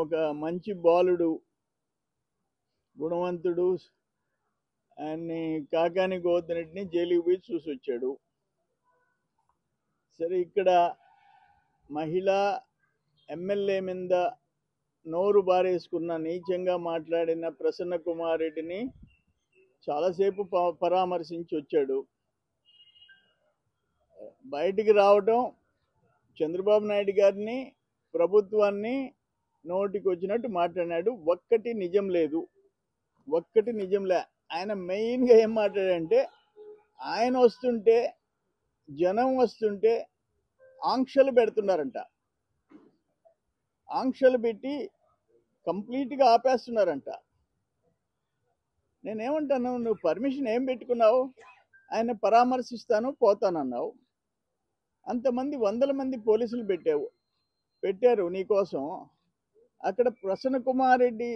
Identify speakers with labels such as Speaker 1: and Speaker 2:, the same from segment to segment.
Speaker 1: ఒక మంచి బాలుడు, గుణవంతుడు, ఆయన్ని కాకాని గోవర్ధన్ రెడ్డిని జైలుకి పోయి చూసి వచ్చాడు. సరే, ఇక్కడ మహిళా ఎమ్మెల్యే మీద నోరు బారేసుకున్న, నీచంగా మాట్లాడిన ప్రసన్న కుమార్ రెడ్డిని చాలాసేపు పరామర్శించి వచ్చాడు. బయటికి రావటం, చంద్రబాబు నాయుడు గారిని, ప్రభుత్వాన్ని నోటికి వచ్చినట్టు మాట్లాడాడు. ఒక్కటి నిజం లేదు, ఒక్కటి నిజంలే. ఆయన మెయిన్గా ఏం మాట్లాడంటే, ఆయన వస్తుంటే, జనం వస్తుంటే ఆంక్షలు పెడుతున్నారంట. ఆంక్షలు పెట్టి కంప్లీట్గా ఆపేస్తున్నారంట. నేనేమంటాను, నువ్వు పర్మిషన్ ఏం పెట్టుకున్నావు? ఆయన పరామర్శిస్తాను పోతానన్నావు. అంతమంది 100 మంది పోలీసులు పెట్టారు నీకోసం. అక్కడ ప్రసన్న కుమార్ రెడ్డి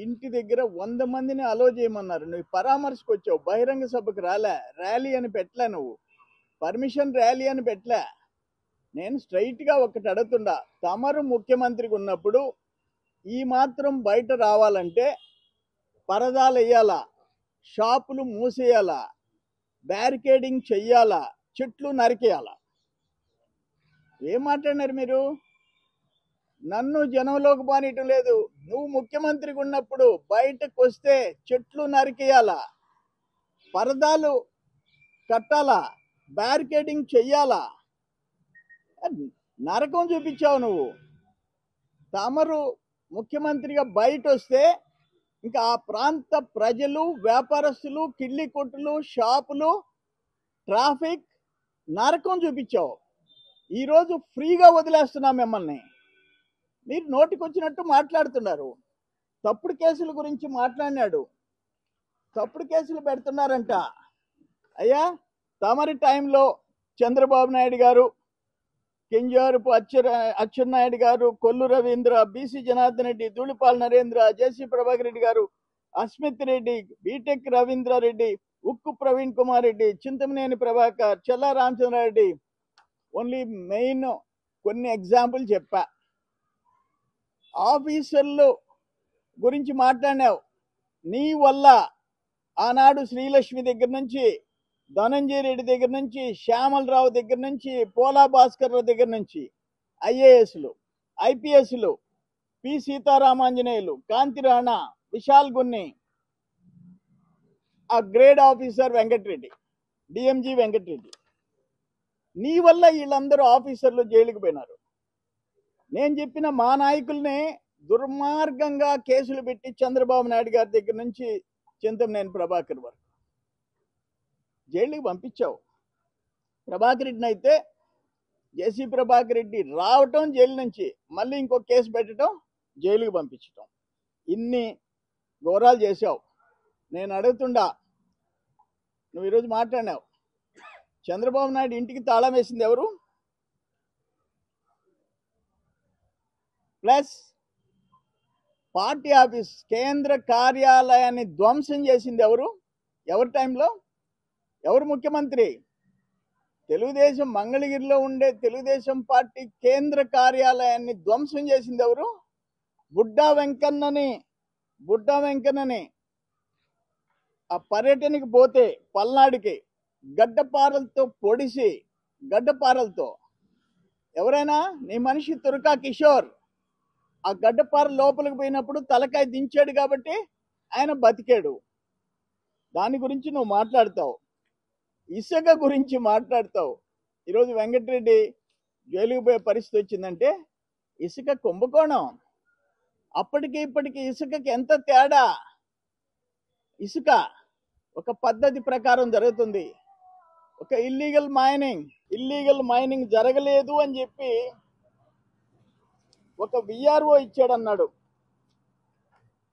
Speaker 1: ఇంటి దగ్గర 100 మందిని అలో చేయమన్నారు. నువ్వు పరామర్శకు వచ్చావు, బహిరంగ సభకు రాలే, ర్యాలీ అని పెట్టలే, నువ్వు పర్మిషన్ ర్యాలీ అని పెట్టలే. నేను స్ట్రైట్గా ఒకటి అడుగుతుండా, తమరు ముఖ్యమంత్రిగా ఉన్నప్పుడు ఈ మాత్రం బయట రావాలంటే పరదాలు వేయాలా, షాపులు మూసేయాలా, బ్యారికేడింగ్ చెయ్యాలా, చెట్లు నరికేయాలా? ఏం మాట్లాడినారు మీరు? నన్ను జనంలోకి పోనీయటం లేదు. నువ్వు ముఖ్యమంత్రిగా ఉన్నప్పుడు బయటకు వస్తే చెట్లు నరికేయాలా, పరదాలు కట్టాలా, బ్యారికేడింగ్ చెయ్యాలా? నరకం చూపించావు నువ్వు. తమరు ముఖ్యమంత్రిగా బయట వస్తే ఇంకా ఆ ప్రాంత ప్రజలు, వ్యాపారస్తులు, కిళ్ళి కొట్టులు, షాపులు, ట్రాఫిక్ నరకం చూపించావు. ఈరోజు ఫ్రీగా వదిలేస్తున్నాం మిమ్మల్ని. మీరు నోటికి వచ్చినట్టు మాట్లాడుతున్నారు. తప్పుడు కేసుల గురించి మాట్లాడినాడు. తప్పుడు కేసులు పెడుతున్నారంట. అయ్యా, తమరి టైంలో చంద్రబాబు నాయుడు గారు, కింజారపు అచ్చెన్నాయుడు గారు, కొల్లు రవీంద్ర, బీసీ జనార్దన్ రెడ్డి, ధూళిపాల నరేంద్ర, జేసీ ప్రభాకర్ రెడ్డి గారు, అస్మిత్ రెడ్డి, బీటెక్ రవీంద్రారెడ్డి, ఉక్కు ప్రవీణ్ కుమార్ రెడ్డి, చింతమనేని ప్రభాకర్, చెల్లా రామచంద్రారెడ్డి, ఓన్లీ మెయిన్ కొన్ని ఎగ్జాంపుల్ చెప్పా. ఆఫీసర్లు గురించి మాట్లాడినావు. నీ వల్ల ఆనాడు శ్రీలక్ష్మి దగ్గర నుంచి, ధనంజయ రెడ్డి దగ్గర నుంచి, శ్యామలరావు దగ్గర నుంచి, పోలా భాస్కర్ రావు దగ్గర నుంచి ఐఏఎస్లు, ఐపీఎస్లు, పి సీతారామాంజనేయులు, కాంతి రాణా, విశాల్ గున్ని, ఆ grade officer Venkatareddy, DMG Venkatareddy, నీ వల్ల వీళ్ళందరూ ఆఫీసర్లు జైలుకు పోయినారు. నేను చెప్పిన మా నాయకుల్ని దుర్మార్గంగా కేసులు పెట్టి చంద్రబాబు నాయుడు గారి దగ్గర నుంచి చింతమనేని ప్రభాకర్ వరకు జైలుకి పంపించావు. ప్రభాకర్ రెడ్డిని అయితే జేసీ ప్రభాకర్ రెడ్డి రావటం జైలు నుంచి, మళ్ళీ ఇంకో కేసు పెట్టడం, జైలుకి పంపించటం, ఇన్ని ఘోరాలు చేశావు. నేను అడుగుతుండా, నువ్వు ఈరోజు మాట్లాడినావు, చంద్రబాబు నాయుడు ఇంటికి తాళం వేసింది ఎవరు? ప్లస్ పార్టీ ఆఫీస్, కేంద్ర కార్యాలయాన్ని ధ్వంసం చేసింది ఎవరు? ఎవరి టైంలో? ఎవరు ముఖ్యమంత్రి? తెలుగుదేశం మంగళగిరిలో ఉండే తెలుగుదేశం పార్టీ కేంద్ర కార్యాలయాన్ని ధ్వంసం చేసింది ఎవరు? బుడ్డా వెంకన్నని ఆ పర్యటనకి పోతే పల్నాడుకి గడ్డపారలతో పొడిసి, గడ్డపారలతో, ఎవరైనా నీ మనిషి తురకా కిషోర్ ఆ గడ్డపార లోపలికి పోయినప్పుడు తలకాయ దించాడు కాబట్టి ఆయన బతికాడు. దాని గురించి నువ్వు మాట్లాడతావు. ఇసుక గురించి మాట్లాడతావు. ఈరోజు వెంకటరెడ్డి జైలుకు పోయే పరిస్థితి వచ్చిందంటే ఇసుక కుంభకోణం. అప్పటికి ఇప్పటికి ఇసుకకి ఎంత తేడా? ఇసుక ఒక పద్ధతి ప్రకారం జరుగుతుంది. ఒక ఇల్లీగల్ మైనింగ్ జరగలేదు అని చెప్పి ఒక విఆర్ఓ ఇచ్చాడన్నాడు.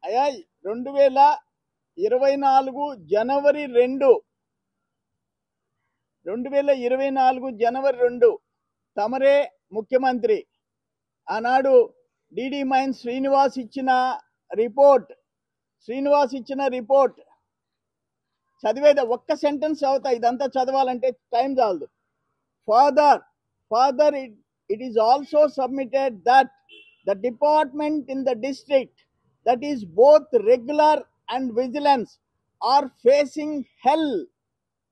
Speaker 1: అయ్యా, 2024 జనవరి 2 తమరే ముఖ్యమంత్రి. ఆనాడు డిడి మైన్ శ్రీనివాస్ ఇచ్చిన రిపోర్ట్ చదివేది ఒక్క సెంటెన్స్ అవుతా. ఇదంతా చదవాలంటే టైం చాలదు. Further it is also submitted that the department in the district, that is both regular and vigilance, are facing hell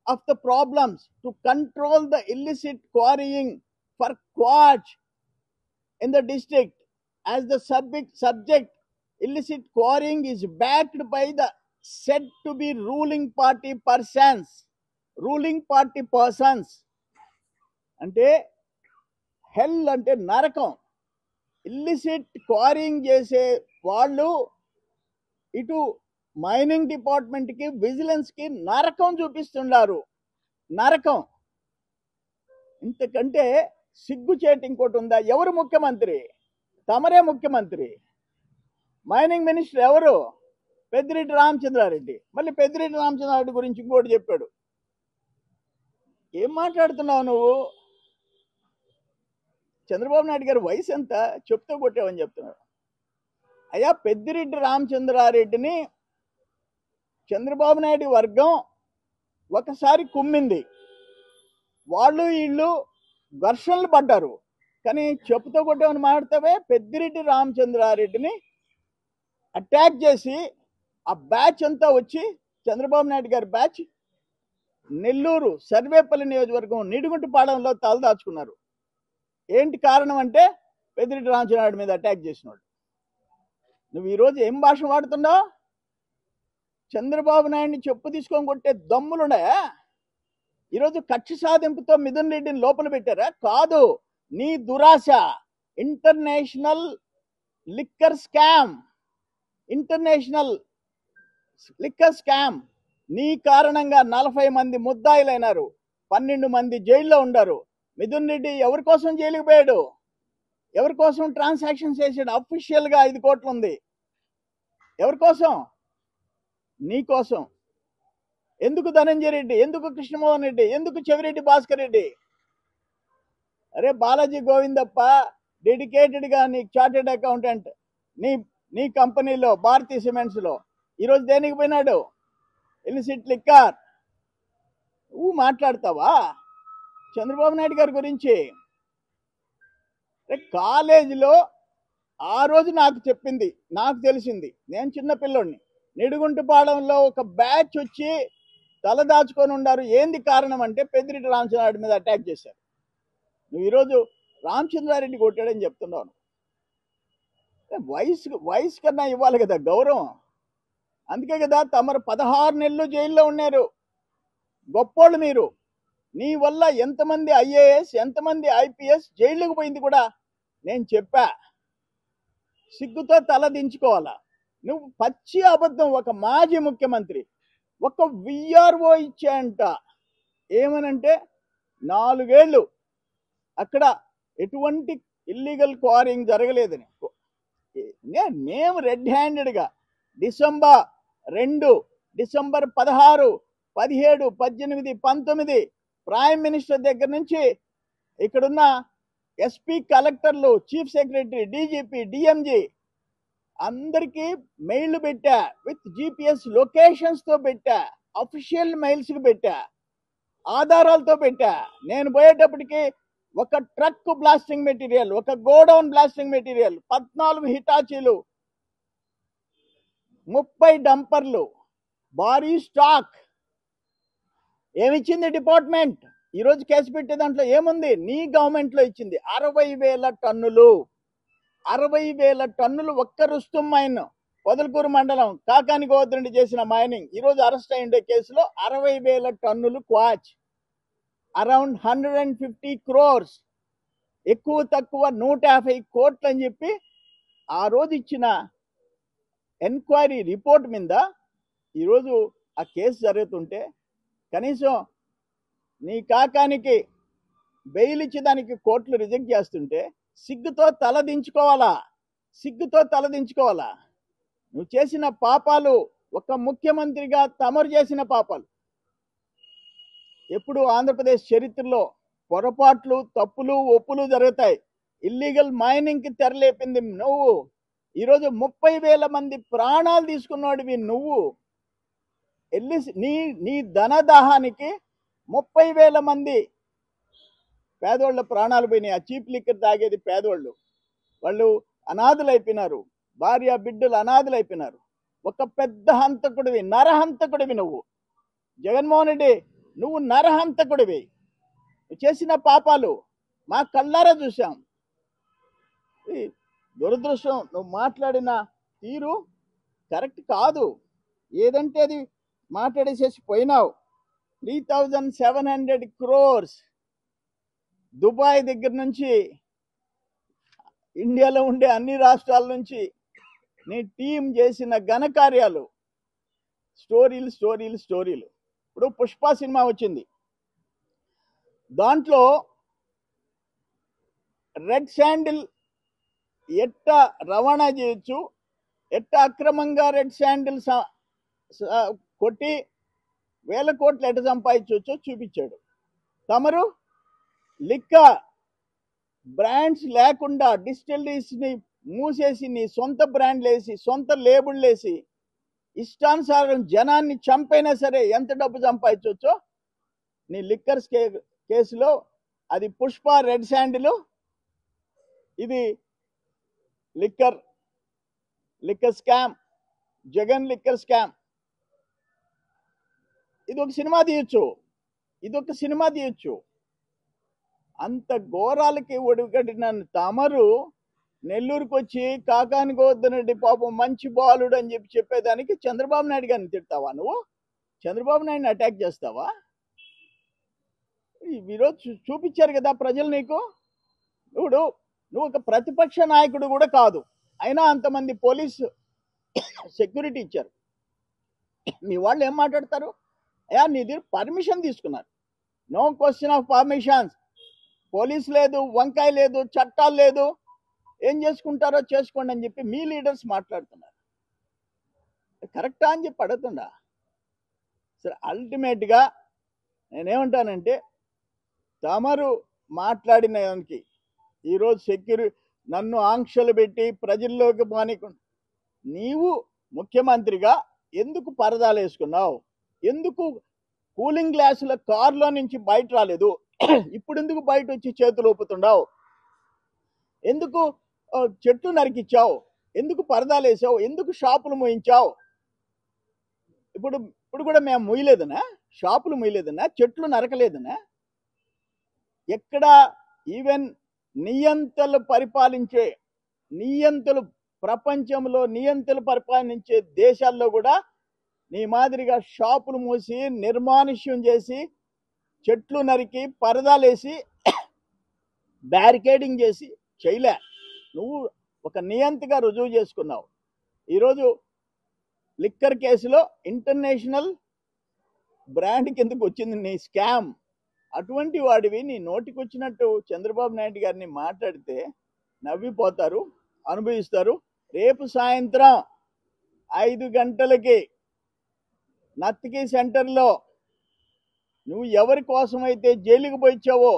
Speaker 1: of the problems to control the illicit quarrying for quartz in the district. As the subject illicit quarrying is backed by the said to be ruling party persons. అంటే హెల్ అంటే నరకం. Illicit quarrying చేసే వాళ్ళు ఇటు mining department కి vigilance కి నరకం చూపిస్తున్నారు. నరకం. ఇంతకంటే సిగ్గుచేటు ఇంకోటి ఉందా? ఎవరు ముఖ్యమంత్రి? తమరే ముఖ్యమంత్రి. మైనింగ్ మినిస్టర్ ఎవరు? పెద్దిరెడ్డి రామచంద్రారెడ్డి. మళ్ళీ పెద్దిరెడ్డి రామచంద్రారెడ్డి గురించి ఇంకోటి చెప్పాడు. ఏం మాట్లాడుతున్నావు నువ్వు? చంద్రబాబు నాయుడు గారి వయసు ఎంత? చెప్తూ కొట్టావని చెప్తున్నాడు. అయ్యా, పెద్దిరెడ్డి రామచంద్రారెడ్డిని చంద్రబాబు నాయుడు వర్గం ఒకసారి కుమ్మింది. వాళ్ళు వీళ్ళు ఘర్షణలు పడ్డారు. కానీ చెప్పుతో కొట్టామని మాట్లాడతావే. పెద్దిరెడ్డి రామచంద్రారెడ్డిని అటాక్ చేసి ఆ బ్యాచ్ అంతా వచ్చి, చంద్రబాబు నాయుడు గారి బ్యాచ్ నెల్లూరు సర్వేపల్లి నియోజకవర్గం నిడుగుంటిపాలెంలో తలదాచుకున్నారు. ఏంటి కారణం అంటే పెద్దిరెడ్డి రామచంద్రారెడ్డి మీద అటాక్ చేసినాడు. నువ్వు ఈరోజు ఏం భాష వాడుతున్నావు? చంద్రబాబు నాయుడిని చెప్పు తీసుకొని కొట్టే దమ్ములున్నాయా? ఈరోజు కక్ష సాధింపుతో మిథున్ రెడ్డిని లోపల పెట్టారా? కాదు, నీ దురాశ. ఇంటర్నేషనల్ లిక్కర్ స్కామ్, నీ కారణంగా 40 మంది ముద్దాయిలైనారు, 12 మంది జైల్లో ఉండారు. మిథున్ రెడ్డి ఎవరి కోసం జైలుకి పోయాడు? ఎవరి కోసం ట్రాన్సాక్షన్ చేసాడు? అఫీషియల్ గా 5 కోట్లు ఉంది. ఎవరి కోసం? నీ కోసం. ఎందుకు ధనంజయ రెడ్డి? ఎందుకు కృష్ణమోహన్ రెడ్డి? ఎందుకు చెవిరెడ్డి భాస్కర్ రెడ్డి? అరే బాలాజీ గోవిందప్ప డెడికేటెడ్ గా నీ చార్టెడ్ అకౌంటెంట్ నీ కంపెనీలో భారతీయ సిమెంట్స్ లో ఈరోజు దేనికి పోయినాడు? Illicit liquor. నువ్వు మాట్లాడతావా చంద్రబాబు నాయుడు గారి గురించి? కాలేజీలో ఆ రోజు నాకు చెప్పింది, నాకు తెలిసింది, నేను చిన్న పిల్లోడిని. నిడుగుంటిపాలెంలో ఒక బ్యాచ్ వచ్చి తలదాచుకొని ఉన్నారు. ఏంది కారణం అంటే పెద్దిరెడ్డి రామచంద్రారెడ్డి మీద అటాక్ చేశారు. నువ్వు ఈరోజు రామచంద్రారెడ్డి కొట్టాడని చెప్తున్నావు. వయసు కన్నా ఇవ్వాలి కదా గౌరవం. అందుకే కదా తమరు 16 నెలలు జైల్లో ఉన్నారు. గొప్పోళ్ళు మీరు. నీ వల్ల ఎంతమంది ఐఏఎస్, ఎంతమంది ఐపీఎస్ జైలుకు పోయింది కూడా నేను చెప్పా. సిగ్గుతో తల దించుకోవాలా? నువ్వు పచ్చి అబద్ధం. ఒక మాజీ ముఖ్యమంత్రి ఒక విఆర్ఓ ఇచ్చాయంట. ఏమనంటే 4 ఏళ్ళు అక్కడ ఎటువంటి ఇల్లీగల్ క్వారింగ్ జరగలేదని. మేము రెడ్ హ్యాండెడ్గా డిసెంబర్ 2, డిసెంబర్ 16, 17, 18, 19 ప్రైమ్ మినిస్టర్ దగ్గర నుంచి ఇక్కడున్న ఎస్పీ, కలెక్టర్లు, చీఫ్ సెక్రటరీ, డీజీపీ, డిఎంజీ అందరికీ మెయిల్ పెట్టా. విత్ జిపిఎస్ లొకేషన్స్ తో పెట్టా, అఫీషియల్ మెయిల్స్ కి పెట్టా, ఆధారాలతో పెట్టా. నేను పోయేటప్పటికి ఒక ట్రక్ బ్లాస్టింగ్ మెటీరియల్, ఒక గోడౌన్ బ్లాస్టింగ్ మెటీరియల్, 14 హిటాచీలు, 30 డంపర్లు, భారీ స్టాక్. ఏమిచ్చింది డిపార్ట్మెంట్? ఈరోజు కేసు పెట్టే దాంట్లో ఏముంది? నీ గవర్నమెంట్ లో ఇచ్చింది 60,000 టన్నులు. 60,000 టన్నులు ఒక్క రుస్తుం మైన్, పొదలకూరు మండలం కాకాని గోవర్ధన్ చేసిన మైనింగ్. ఈరోజు అరెస్ట్ అయ్యిండే కేసులో 60,000 టన్నులు క్వాచ్, అరౌండ్ 150 crores, ఎక్కువ తక్కువ 150 కోట్లు అని చెప్పి ఆ రోజు ఇచ్చిన ఎంక్వైరీ రిపోర్ట్ మీద ఈరోజు ఆ కేసు జరుగుతుంటే కనీసం నీ కాకానికి బెయిల్ ఇచ్చేదానికి కోర్టులు రిజెక్ట్ చేస్తుంటే సిగ్గుతో తలదించుకోవాలా? సిగ్గుతో తలదించుకోవాలా? నువ్వు చేసిన పాపాలు, ఒక ముఖ్యమంత్రిగా తమరు చేసిన పాపాలు. ఎప్పుడు ఆంధ్రప్రదేశ్ చరిత్రలో పొరపాట్లు, తప్పులు, ఒప్పులు జరుగుతాయి. ఇల్లీగల్ మైనింగ్ కి తెరలేపింది నువ్వు. ఈరోజు 30,000 మంది ప్రాణాలు తీసుకున్నాడివి నువ్వు. నీ ధనదాహానికి 30,000 మంది పేదోళ్ళ ప్రాణాలు పోయినాయి. ఆ చీప్ లిక్కర్ తాగేది పేదోళ్ళు. వాళ్ళు అనాథులైపోయినారు, భార్య బిడ్డలు అనాథులైపోయినారు. ఒక పెద్ద హంతకుడివి, నరహంతకుడివి నువ్వు. జగన్మోహన్ రెడ్డి, నువ్వు నరహంతకుడివి. నువ్వు చేసిన పాపాలు మా కళ్ళారా చూసాం. ఈ దురదృష్టం, నువ్వు మాట్లాడిన తీరు కరెక్ట్ కాదు. ఏదంటే అది మాట్లాడేసేసి పోయినావు. 3700 crores దుబాయ్ దగ్గర నుంచి, ఇండియాలో ఉండే అన్ని రాష్ట్రాల నుంచి నీ టీం చేసిన ఘనకార్యాలు, స్టోరీలు స్టోరీలు స్టోరీలు. ఇప్పుడు పుష్ప సినిమా వచ్చింది, దాంట్లో రెడ్ శాండిల్ ఎట్టా రవాణా చేయొచ్చు, ఎట్టా అక్రమంగా రెడ్ శాండిల్ కొట్టి 1000 కోట్లు ఎట్ట సంపాదించవచ్చో చూపించాడు. తమరు లిక్కర్ బ్రాండ్స్ లేకుండా డిస్టిలరీస్ని మూసేసి నీ సొంత బ్రాండ్లు వేసి, సొంత లేబుళ్ళు వేసి, ఇష్టానుసారం జనాన్ని చంపైనా సరే ఎంత డబ్బు సంపాదించవచ్చో నీ లిక్కర్స్ కేసులో అది పుష్ప రెడ్ శాండిల్, ఇది liquor scam, Jagan liquor scam. ఇది ఒక సినిమా తీయొచ్చు. అంత ఘోరాలకి ఒడిగడిన తమరు నెల్లూరుకు వచ్చి కాకాని గోవర్ధన్ రెడ్డి పాపం మంచి బాలుడు అని చెప్పేదానికి చంద్రబాబు నాయుడు గారిని తిడతావా? నువ్వు చంద్రబాబు నాయుడిని అటాక్ చేస్తావా? ఈరోజు చూపించారు కదా ప్రజలు నీకు. నువ్వు ఒక ప్రతిపక్ష నాయకుడు కూడా కాదు, అయినా అంతమంది పోలీసు సెక్యూరిటీ ఇచ్చారు. మీ వాళ్ళు ఏం మాట్లాడతారు? అయ్యా, నీ దగ్గర పర్మిషన్ తీసుకున్నారు. No question of permissions. Police లేదు, వంకాయ లేదు, చట్టాలు లేదు, ఏం చేసుకుంటారో చేసుకోండి అని చెప్పి మీ లీడర్స్ మాట్లాడుతున్నారు. కరెక్టా అని చెప్పి అడుగుతుండా? సరే, అల్టిమేట్గా నేనేమంటానంటే, తమరు మాట్లాడిన దానికి ఈరోజు నన్ను ఆంక్షలు పెట్టి ప్రజల్లోకి మానికుండా, నీవు ముఖ్యమంత్రిగా ఎందుకు పరదాలు వేసుకున్నావు? ఎందుకు కూలింగ్ గ్లాసుల కారులో నుంచి బయట రాలేదు? ఇప్పుడు ఎందుకు బయట వచ్చి చేతులు ఊపుతుండావు? ఎందుకు చెట్లు నరికిచ్చావు? ఎందుకు పరదాలు వేసావు? ఎందుకు షాపులు మూయించావు? ఇప్పుడు కూడా మేము మూయలేదనా? షాపులు మూయలేదనా? చెట్లు నరకలేదనా? ఎక్కడ ఈవెన్ నియంతలు ప్రపంచంలో నియంతలు పరిపాలించే దేశాల్లో కూడా నీ మాదిరిగా షాపులు మూసి, నిర్మానుష్యం చేసి, చెట్లు నరికి, పరదాలేసి, బ్యారికేడింగ్ చేసి చేయలే. నువ్వు ఒక నియంతగా రుజువు చేసుకున్నావు. ఈరోజు లిక్కర్ కేసులో ఇంటర్నేషనల్ బ్రాండ్ కిందకు వచ్చింది నీ స్కామ్. అటువంటి వాడివి నీ నోటికి వచ్చినట్టు చంద్రబాబు నాయుడు గారిని మాట్లాడితే నవ్విపోతారు, అనుభవిస్తారు. రేపు సాయంత్రం 5 గంటలకి నత్తికి సెంటర్లో నువ్వు ఎవరి కోసమైతే జైలుకి పోయిచ్చావో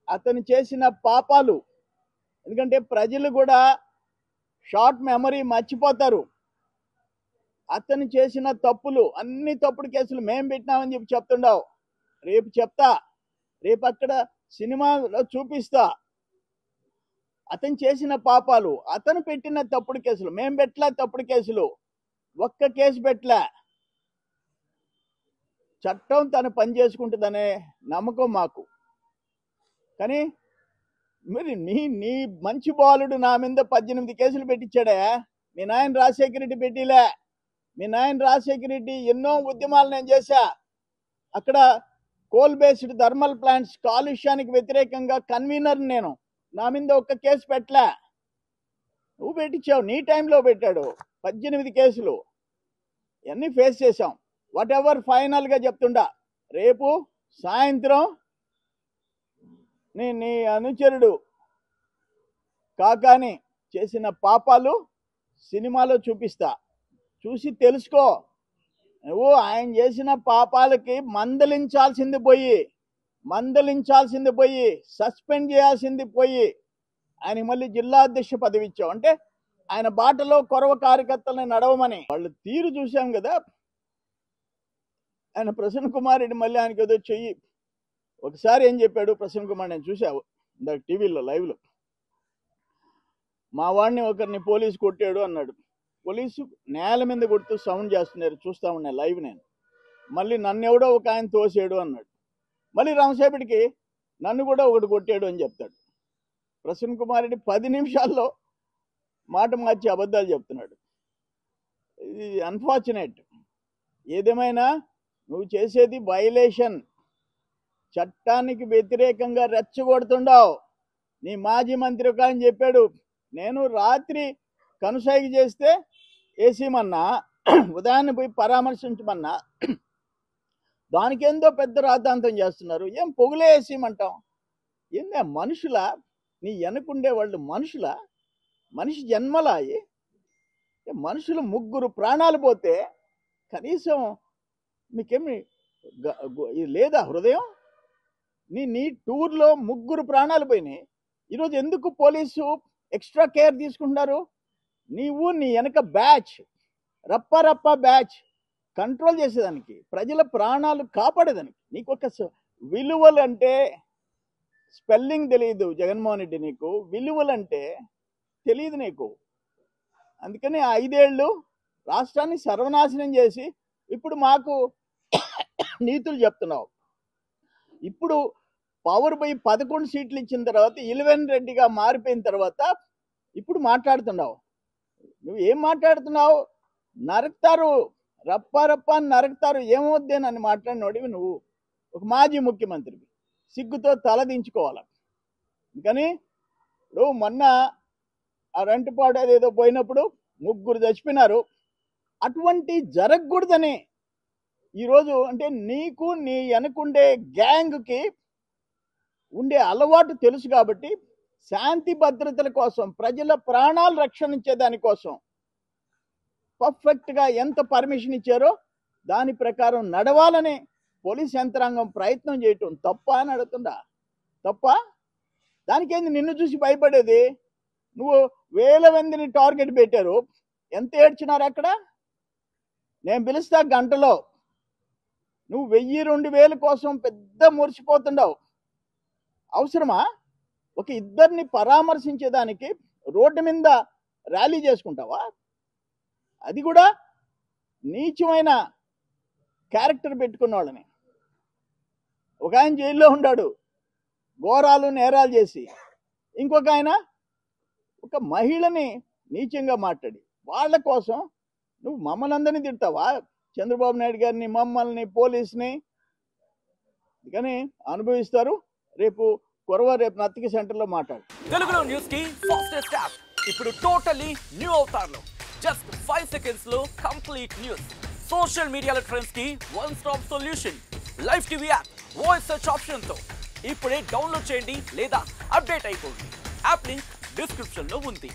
Speaker 1: అతను చేసిన పాపాలు, ఎందుకంటే ప్రజలు కూడా షార్ట్ మెమరీ మర్చిపోతారు. అతను చేసిన తప్పులు, అన్ని తప్పుడు కేసులు మేం పెట్టినామని చెప్పి చెప్తుండవు. రేపు చెప్తా, రేపు అక్కడ సినిమాలో చూపిస్తా. అతను చేసిన పాపాలు, అతను పెట్టిన తప్పుడు కేసులు. మేం పెట్టలే తప్పుడు కేసులు, ఒక్క కేసు పెట్టలే. చట్టం తను పని చేసుకుంటుందనే నమ్మకం మాకు. కానీ మరి నీ మంచి బాలుడు నా మీద 18 కేసులు పెట్టించాడే. మీ నాయన రాజశేఖర రెడ్డి పెట్టిలే. మీ నాయన రాజశేఖర రెడ్డి ఎన్నో ఉద్యమాలు నేను చేశా. అక్కడ కోల్ బేస్డ్ థర్మల్ ప్లాంట్స్ కాలుష్యానికి వ్యతిరేకంగా కన్వీనర్ నేను. నా మీద ఒక్క కేసు పెట్టలే. నువ్వు పెట్టించావు, నీ టైంలో పెట్టాడు 18 కేసులు. ఇవన్నీ ఫేస్ చేశాం. వాట్ ఎవర్, ఫైనల్గా చెప్తుండా, రేపు సాయంత్రం నీ అనుచరుడు కాకాని చేసిన పాపాలు సినిమాలో చూపిస్తా. చూసి తెలుసుకో. నువ్వు ఆయన చేసిన పాపాలకి మందలించాల్సింది పోయి సస్పెండ్ చేయాల్సింది పోయి ఆయన మళ్ళీ జిల్లా అధ్యక్ష పదవి ఇచ్చావు. అంటే ఆయన బాటలో కొరవ కార్యకర్తలను నడవమని. వాళ్ళు తీరు చూసాం కదా. ఆయన ప్రసన్న కుమార్ రెడ్డి మళ్ళీ ఆయనకి ఏదో చెయ్యి. ఒకసారి ఏం చెప్పాడు ప్రసన్న కుమార్, నేను చూసావు ఇందాక టీవీలో లైవ్లో, మా వాడిని ఒకరిని పోలీసు కొట్టాడు అన్నాడు. పోలీసు నేల మీద కొడుతూ సౌండ్ చేస్తున్నారు, చూస్తా ఉన్నా లైవ్ నేను. మళ్ళీ నన్ను ఎవడో ఒక ఆయన తోసాడు అన్నాడు. మళ్ళీ రామసేపటికి నన్ను కూడా ఒకటి కొట్టాడు అని చెప్తాడు. ప్రసన్న కుమార్ రెడ్డి 10 నిమిషాల్లో మాట మార్చి అబద్ధాలు చెప్తున్నాడు. ఇది అన్ఫార్చునేట్. ఏదేమైనా నువ్వు చేసేది వైలేషన్, చట్టానికి వ్యతిరేకంగా రెచ్చగొడుతుండావు. నీ మాజీ మంత్రి ఒక ఆయన చెప్పాడు, నేను రాత్రి కనుసైగ చేస్తే వేసేయమన్నా, ఉదయాన్నే పోయి పరామర్శించమన్నా, దానికేందో పెద్ద రాద్ధాంతం చేస్తున్నారు. ఏం పొగులే వేసేయమంటాం? ఏందా మనుషులా? నీ వెనకుండే వాళ్ళు మనుషులా? మనిషి జన్మలా? మనుషులు 3 ప్రాణాలు పోతే కనీసం మీకేమి లేదా హృదయం? నీ టూర్లో 3 ప్రాణాలు పోయినాయి. ఈరోజు ఎందుకు పోలీసు ఎక్స్ట్రా కేర్ తీసుకుంటున్నారు? నీవు నీ వెనక బ్యాచ్, రప్ప బ్యాచ్ కంట్రోల్ చేసేదానికి, ప్రజల ప్రాణాలు కాపాడేదానికి. నీకు ఒక విలువలు అంటే స్పెల్లింగ్ తెలియదు జగన్మోహన్ రెడ్డి, నీకు విలువలు అంటే తెలియదు నీకు. అందుకని 5 ఏళ్ళు రాష్ట్రాన్ని సర్వనాశనం చేసి ఇప్పుడు మాకు నీతులు చెప్తున్నావు. ఇప్పుడు పవర్ పోయి 11 సీట్లు ఇచ్చిన తర్వాత 11 రెడ్డిగా మారిపోయిన తర్వాత ఇప్పుడు మాట్లాడుతున్నావు. నువ్వు ఏం మాట్లాడుతున్నావు? నరుకుతారు, రప్ప నరుకుతారు, ఏమవుద్దేనని మాట్లాడినోడివి నువ్వు. ఒక మాజీ ముఖ్యమంత్రివి, సిగ్గుతో తల దించుకోవాలి. కానీ ఇప్పుడు మొన్న ఆ రెంటపాడు అదేదో పోయినప్పుడు 3 చచ్చిపోయినారు. అటువంటి జరగకూడదని ఈరోజు, అంటే నీకు నీ వెనకుండే గ్యాంగ్కి ఉండే అలవాటు తెలుసు కాబట్టి శాంతి భద్రతల కోసం, ప్రజల ప్రాణాలు రక్షణించే దానికోసం పర్ఫెక్ట్గా ఎంత పర్మిషన్ ఇచ్చారో దాని ప్రకారం నడవాలని పోలీస్ యంత్రాంగం ప్రయత్నం చేయటం తప్ప అని అడుగుతుందా? తప్ప? దానికేంది నిన్ను చూసి భయపడేది? నువ్వు 1000 మందిని టార్గెట్ పెట్టారు, ఎంత ఏడ్చినారు అక్కడ? నేను పిలుస్తా గంటలో, నువ్వు 1000-2000 కోసం పెద్ద మురిసిపోతుండవు. అవసరమా? ఒక 2 పరామర్శించేదానికి రోడ్డు మీద ర్యాలీ చేసుకుంటావా? అది కూడా నీచమైన క్యారెక్టర్ పెట్టుకున్న వాళ్ళని. ఒక ఆయన జైల్లో ఉన్నాడు ఘోరాలు నేరాలు చేసి, ఇంకొక ఆయన ఒక మహిళని నీచంగా మాట్లాడి, వాళ్ళ కోసం నువ్వు మమ్మల్ని అందరినీ తిడతావా? చంద్రబాబు నాయుడు గారిని, మమ్మల్ని, పోలీసుని. కానీ అనుభవిస్తారు. రేపు నత్తికి సెంటర్లో మాట్లాడు.
Speaker 2: తెలుగులో న్యూస్ కి ఫాస్టెస్ట్ యాప్ ఇప్పుడు టోటలీ న్యూ అవతార్లో. జస్ట్ 5 seconds లో కంప్లీట్ న్యూస్, సోషల్ మీడియాలో ట్రెండ్స్ కి one stop solution, live TV app, voice search option తో ఇప్పుడే డౌన్లోడ్ చేయండి లేదా అప్డేట్ అయిపోండి. యాప్ లింక్ డిస్క్రిప్షన్ లో ఉంది.